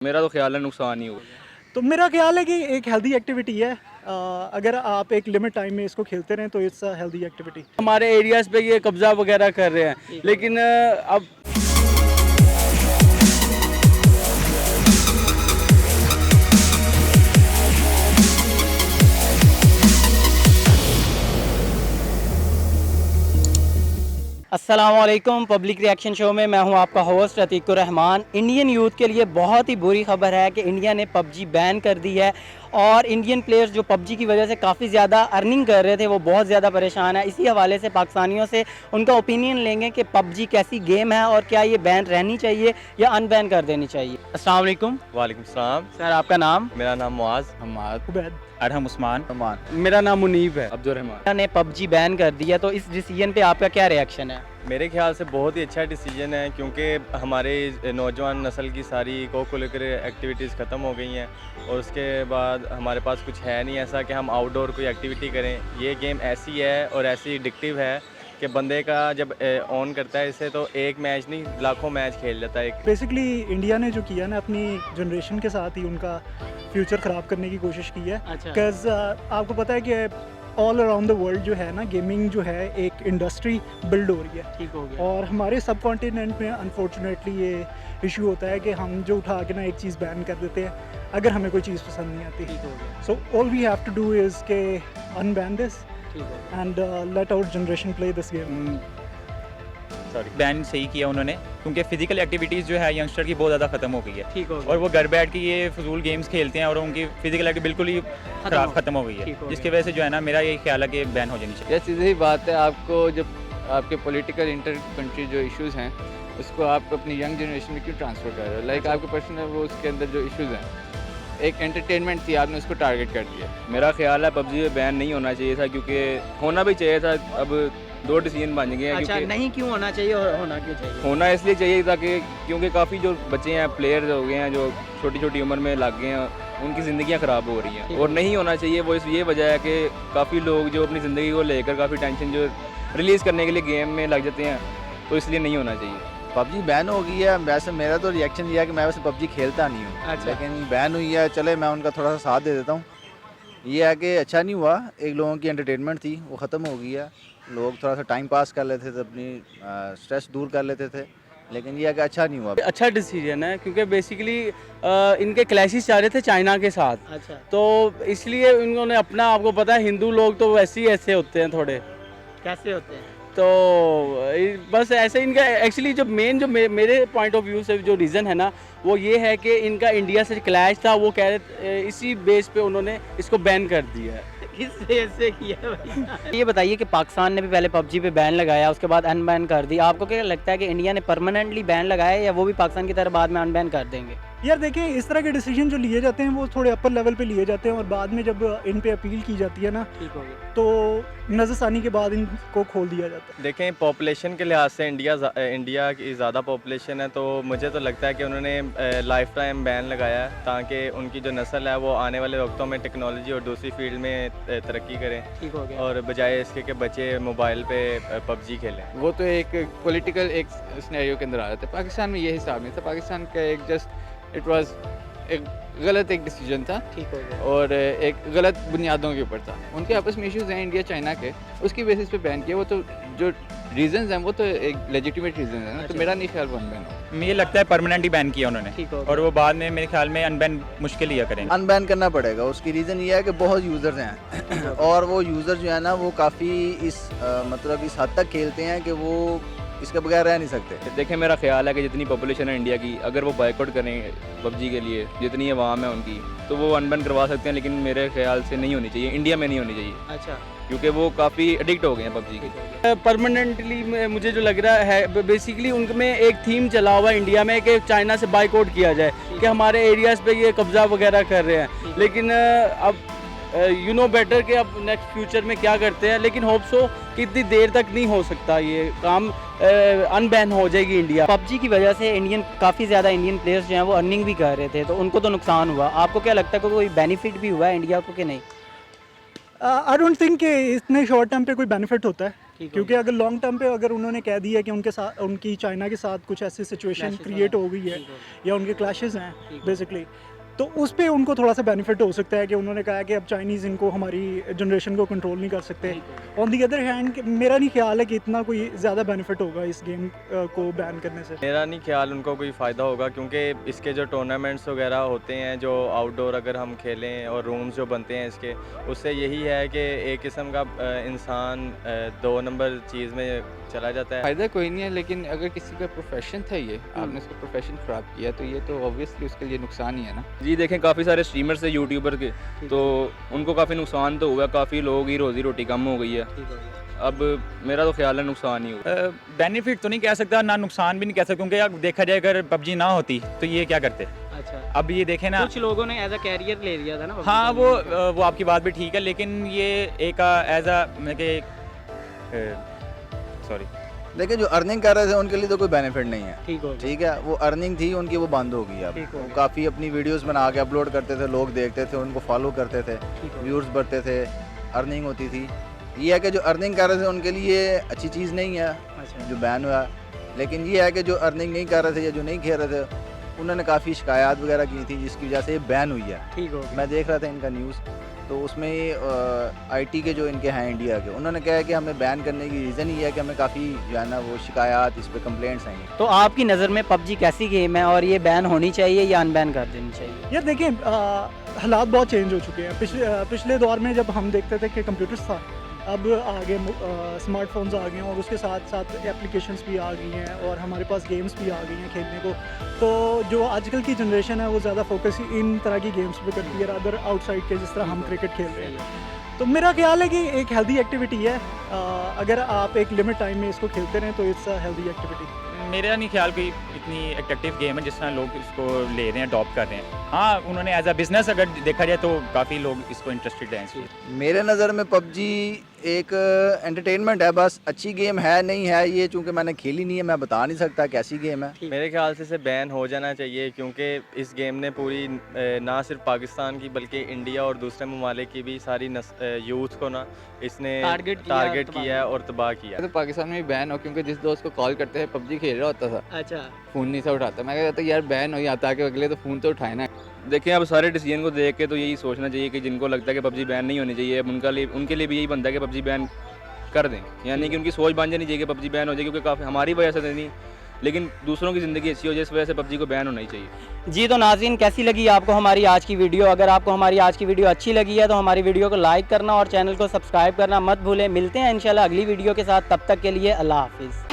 मेरा तो ख्याल है नुकसान ही हो। तो मेरा ख्याल है कि एक हेल्दी एक्टिविटी है। अगर आप एक लिमिट टाइम में इसको खेलते रहें तो इट्स अ हेल्दी एक्टिविटी। हमारे एरियाज़ पे ये कब्ज़ा वगैरह कर रहे हैं, लेकिन अब अस्सलामुअलैकुम। पब्लिक रिएक्शन शो में मैं हूं आपका host Atiqur Rahman. Indian youth के लिए बहुत ही बुरी खबर है कि इंडिया ने पबजी बैन कर दी है और इंडियन प्लेयर्स जो पबजी की वजह से काफ़ी ज़्यादा अर्निंग कर रहे थे वो बहुत ज़्यादा परेशान है। इसी हवाले से पाकिस्तानियों से उनका ओपिनियन लेंगे कि पबजी कैसी गेम है और क्या ये बैन रहनी चाहिए या अनबैन कर देनी चाहिए। अस्सलाम वालेकुम। वालेकुम सलाम। सर, आपका नाम? मेरा नाम मुआज उबैद। अरहम उस्मान। मेरा नाम मुनीब है। अब्दुर्रहमान। ने पबजी बैन कर दिया तो इस डिसीजन पे आपका क्या रिएक्शन है? मेरे ख्याल से बहुत ही अच्छा डिसीजन है, क्योंकि हमारे नौजवान नस्ल की सारी को करिकुलर एक्टिविटीज़ ख़त्म हो गई हैं और उसके बाद हमारे पास कुछ है नहीं ऐसा कि हम आउटडोर कोई एक्टिविटी करें। ये गेम ऐसी है और ऐसी एडिक्टिव है कि बंदे का जब ऑन करता है इसे तो एक मैच नहीं लाखों मैच खेल लेता है। बेसिकली इंडिया ने जो किया ना अपनी जनरेशन के साथ ही उनका फ्यूचर ख़राब करने की कोशिश की है। अच्छा। बिकॉज आपको पता है कि ऑल अराउंड द वर्ल्ड जो है ना गेमिंग जो है एक इंडस्ट्री बिल्ड हो रही है। ठीक हो गया। और हमारे सब कॉन्टिनेंट में अनफॉर्चुनेटली ये इशू होता है कि हम जो उठा के ना एक चीज़ बैन कर देते हैं अगर हमें कोई चीज़ पसंद नहीं आती। ठीक हो गया। So all we have to do is के अनबैन दिस ठीक हो गया। And let our generation play this game. Sorry. Ban सही किया उन्होंने, क्योंकि फिजिकल एक्टिविटीज़ जो है यंगस्टर की बहुत ज़्यादा ख़त्म हो गई है ठीक हो गया। और वो घर बैठ के ये फजूल गेम्स खेलते हैं और उनकी फिजिकल एक्टिविटी बिल्कुल ही खराब ख़त्म हो गई ठीक हो है, गया। जिसकी वजह से जो है ना मेरा ये ख्याल है कि बैन हो जानी चाहिए। यह सीधी बात है। आपको जब आपके पॉलिटिकल इंटर कंट्री जो इश्यूज़ हैं उसको आप अपनी यंग जनरेशन में क्यों ट्रांसफ़र कर रहे हो? लाइक आपके पर्सनल वो उसके अंदर जो इश्यूज़ हैं एक एंटरटेनमेंट थी, आपने उसको टारगेट कर दिया। मेरा ख्याल है पबजी बैन नहीं होना चाहिए था, क्योंकि होना भी चाहिए था। अब दो डिसीजन बन गए हैं। अच्छा, क्योंकि नहीं क्यों होना चाहिए और होना क्यों चाहिए? होना इसलिए चाहिए था कि क्योंकि काफ़ी जो बच्चे हैं प्लेयर्स हो गए हैं जो छोटी छोटी उम्र में लग गए हैं उनकी ज़िंदगियां ख़राब हो रही हैं और नहीं होना चाहिए। वो ये वजह है कि काफ़ी लोग जो अपनी ज़िंदगी को लेकर काफ़ी टेंशन जो रिलीज़ करने के लिए गेम में लग जाते हैं, तो इसलिए नहीं होना चाहिए। पबजी बैन हो गई है। वैसे मेरा तो रिएक्शन ये है कि मैं वैसे पबजी खेलता नहीं हूँ। अच्छा। लेकिन बैन हुई है, चले मैं उनका थोड़ा सा साथ दे देता हूँ। ये है कि अच्छा नहीं हुआ, एक लोगों की एंटरटेनमेंट थी वो ख़त्म हो गई है। लोग थोड़ा सा टाइम पास कर लेते थे, अपनी स्ट्रेस दूर कर लेते थे, लेकिन ये है कि अच्छा नहीं हुआ। अच्छा डिसीजन है क्योंकि बेसिकली इनके क्लैशेस जा रहे थे चाइना के साथ। अच्छा। तो इसलिए इन्होंने अपना, आपको पता है हिंदू लोग तो वैसे ही ऐसे होते हैं थोड़े। कैसे होते हैं? तो बस ऐसे इनका एक्चुअली जो मेन जो मेरे पॉइंट ऑफ व्यू से जो रीज़न है ना वो ये है कि इनका इंडिया से क्लैश था। वो कह रहे इसी बेस पे उन्होंने इसको बैन कर दिया है। ऐसे किया भाई। ये बताइए कि पाकिस्तान ने भी पहले पबजी पे बैन लगाया, उसके बाद अनबैन कर दी। आपको क्या लगता है कि इंडिया ने परमानेंटली बैन लगाया या वो भी पाकिस्तान की तरह बाद में अनबैन कर देंगे? यार देखें, इस तरह के डिसीजन जो लिए जाते हैं वो थोड़े अपर लेवल पे लिए जाते हैं और बाद में जब इन पे अपील की जाती है ना ठीक हो गया। तो नज़रसानी के बाद इनको खोल दिया जाता है। देखें, पॉपुलेशन के लिहाज से इंडिया की ज़्यादा पॉपुलेशन है, तो मुझे तो लगता है कि उन्होंने लाइफ टाइम बैन लगाया है ताकि उनकी जो नस्ल है वो आने वाले वक्तों में टेक्नोलॉजी और दूसरी फील्ड में तरक्की करें ठीक हो गया। और बजाय इसके कि बच्चे मोबाइल पे पबजी खेलें। वो तो एक पॉलिटिकल एक सिनेरियो के अंदर आ रहे थे। पाकिस्तान में ये हिसाब नहीं था। पाकिस्तान का एक जस्ट इट वाज एक गलत एक डिसीजन था ठीक हो गया। और एक गलत बुनियादों के ऊपर था। उनके आपस में इश्यूज़ हैं इंडिया चाइना के, उसकी बेसिस पे बैन किया। वो तो जो रीजंस हैं वो तो एक लेजिटिमेट रीजन है ना। तो मेरा नहीं ख्याल वो अनबैन हो। मुझे लगता है परमानेंटली बैन किया उन्होंने ठीक हो गया। और वो बाद में मेरे ख्याल में अनबैन मुश्किल ही करेंगे। अनबैन करना पड़ेगा। उसकी रीज़न ये है कि बहुत यूज़र्स हैं और वो यूज़र जो है ना वो काफ़ी मतलब इस हद तक खेलते हैं कि वो इसके बगैर रह नहीं सकते। देखें, मेरा ख्याल है कि जितनी पॉपुलेशन है इंडिया की, अगर वो बाइकआउट करें पबजी के लिए, जितनी आवाम है उनकी, तो वो अनबैन करवा सकते हैं, लेकिन मेरे ख्याल से नहीं होनी चाहिए, इंडिया में नहीं होनी चाहिए। अच्छा। क्योंकि वो काफ़ी एडिक्ट हो गए हैं पबजी के। परमानेंटली मुझे जो लग रहा है बेसिकली उनमें एक थीम चला हुआ है इंडिया में कि चाइना से बाइकआउट किया जाए कि हमारे एरियाज़ पे ये कब्ज़ा वगैरह कर रहे हैं, लेकिन अब यू नो बेटर कि अब नेक्स्ट फ्यूचर में क्या करते हैं, लेकिन होप सो कि इतनी देर तक नहीं हो सकता ये काम, अनबैन हो जाएगी इंडिया। पबजी की वजह से काफ़ी ज़्यादा इंडियन प्लेयर्स जो हैं वो अर्निंग भी कर रहे थे, तो उनको तो नुकसान हुआ। आपको क्या लगता है कि कोई बेनिफिट भी हुआ है इंडिया को कि नहीं? आई डोंट थिंक कि इतने शॉर्ट टर्म पे कोई बेनिफिट होता है। क्योंकि अगर लॉन्ग टर्म पे अगर उन्होंने कह दिया कि उनके साथ उनकी चाइना के साथ कुछ ऐसी सिचुएशन क्रिएट हो गई है या उनके क्लैशेस हैं बेसिकली, तो उस पे उनको थोड़ा सा बेनिफिट हो सकता है कि उन्होंने कहा कि अब चाइनीज़ इनको हमारी जनरेशन को कंट्रोल नहीं कर सकते। ऑन दी अदर हैंड मेरा नहीं ख्याल है कि इतना कोई ज़्यादा बेनिफिट होगा इस गेम को बैन करने से। मेरा नहीं ख्याल उनको कोई फ़ायदा होगा, क्योंकि इसके जो टूर्नामेंट्स वगैरह होते हैं जो आउटडोर अगर हम खेलें और रूम्स जो बनते हैं इसके, उससे यही है कि एक किस्म का इंसान 2 नंबर चीज़ में चला जाता है। फ़ायदा कोई नहीं है, लेकिन अगर किसी का प्रोफेशन था ये, आपने उसका प्रोफेशन ख़राब किया तो ये तो ऑब्वियसली उसके लिए नुकसान ही है ना। जी देखें, काफ़ी सारे स्ट्रीमर्स है यूट्यूबर के, तो उनको काफ़ी नुकसान तो हुआ, काफ़ी लोगों की रोज़ी रोटी कम हो गई है। अब मेरा तो ख्याल है नुकसान ही हुआ। बेनिफिट तो नहीं कह सकता, ना नुकसान भी नहीं कह सकता, क्योंकि अब देखा जाए अगर पबजी ना होती तो ये क्या करते। अच्छा, अब ये देखें ना, कुछ लोगों ने एज अ कैरियर ले लिया था ना। हाँ वो आपकी बात भी ठीक है, लेकिन ये एक एज अ सॉरी, लेकिन जो अर्निंग कर रहे थे उनके लिए तो कोई बेनिफिट नहीं है। ठीक हो ठीक है, वो अर्निंग थी उनकी, वो बंद हो गई। अब वो काफ़ी अपनी वीडियोस बना के अपलोड करते थे, लोग देखते थे, उनको फॉलो करते थे, व्यूज़ बढ़ते थे, अर्निंग होती थी। ये है कि जो अर्निंग कर रहे थे उनके लिए अच्छी चीज़ नहीं है जो बैन हुआ, लेकिन ये है कि जो अर्निंग नहीं कर रहे थे या जो नहीं खेल रहे थे उन्होंने काफ़ी शिकायत वगैरह की थी, जिसकी वजह से ये बैन हुई है। ठीक हो मैं देख रहा था इनका न्यूज़, तो उसमें आईटी के जो इनके हैं इंडिया के, उन्होंने कहा है कि हमें बैन करने की रीज़न ये है कि हमें काफ़ी जो है ना वो शिकायत, इस पर कंप्लेंट्स आई हैं। तो आपकी नज़र में पबजी कैसी गेम है और ये बैन होनी चाहिए या अनबैन कर देनी चाहिए? यार देखिए, हालात बहुत चेंज हो चुके हैं। पिछले दौर में जब हम देखते थे कि कंप्यूटर्स था, अब आगे स्मार्टफोन्स आ गए हैं और उसके साथ साथ एप्लीकेशंस भी आ गई हैं और हमारे पास गेम्स भी आ गई हैं खेलने को। तो जो आजकल की जनरेशन है वो ज़्यादा फोकस इन तरह की गेम्स पे करती है अदर आउटसाइड के, जिस तरह हम क्रिकेट खेल रहे हैं। तो मेरा ख्याल है कि एक हेल्दी एक्टिविटी है, अगर आप एक लिमिट टाइम में इसको खेलते रहें तो इट्स अ हेल्दी एक्टिविटी। मेरा नहीं ख्याल कोई इतनी अट्रैक्टिव गेम है जिस तरह लोग इसको ले रहे हैं, अडॉप्ट कर रहे हैं। हाँ, उन्होंने एज अ बिजनेस अगर देखा जाए तो काफ़ी लोग इसको इंटरेस्टेड हैं। मेरे नज़र में पबजी एक एंटरटेनमेंट है, बस अच्छी गेम है नहीं है ये, चूँकि मैंने खेली नहीं है, मैं बता नहीं सकता कैसी गेम है। मेरे ख्याल से इसे बैन हो जाना चाहिए, क्योंकि इस गेम ने पूरी ना सिर्फ पाकिस्तान की बल्कि इंडिया और दूसरे ममालिक की भी सारी यूथ को ना इसने टारगेट किया है और तबाह किया है। तो पाकिस्तान में भी बैन हो, क्योंकि जिस दोस्त को कॉल करते हैं पबजी खेल रहा होता था, अच्छा, फ़ोन नहीं से उठाता। मैं कहता यार बैन हो, या ताकि अगले तो फ़ोन तो उठाए ना। देखें, अब सारे डिसीजन को देख के तो यही सोचना चाहिए कि जिनको लगता है कि पबजी बैन नहीं होनी चाहिए, अब उनके लिए भी यही बनता है कि पबजी बैन कर दें, यानी कि उनकी सोच बन जानी चाहिए कि पबजी बैन हो जाए, क्योंकि काफ़ी हमारी वजह से नहीं लेकिन दूसरों की ज़िंदगी अच्छी हो जाए, इस वजह से पबजी को बैन होना ही चाहिए। जी तो नाज़रीन, कैसी लगी आपको हमारी आज की वीडियो? अगर आपको हमारी आज की वीडियो अच्छी लगी है तो हमारी वीडियो को लाइक करना और चैनल को सब्सक्राइब करना मत भूलें। मिलते हैं इंशाल्लाह अगली वीडियो के साथ, तब तक के लिए अल्लाह हाफिज़।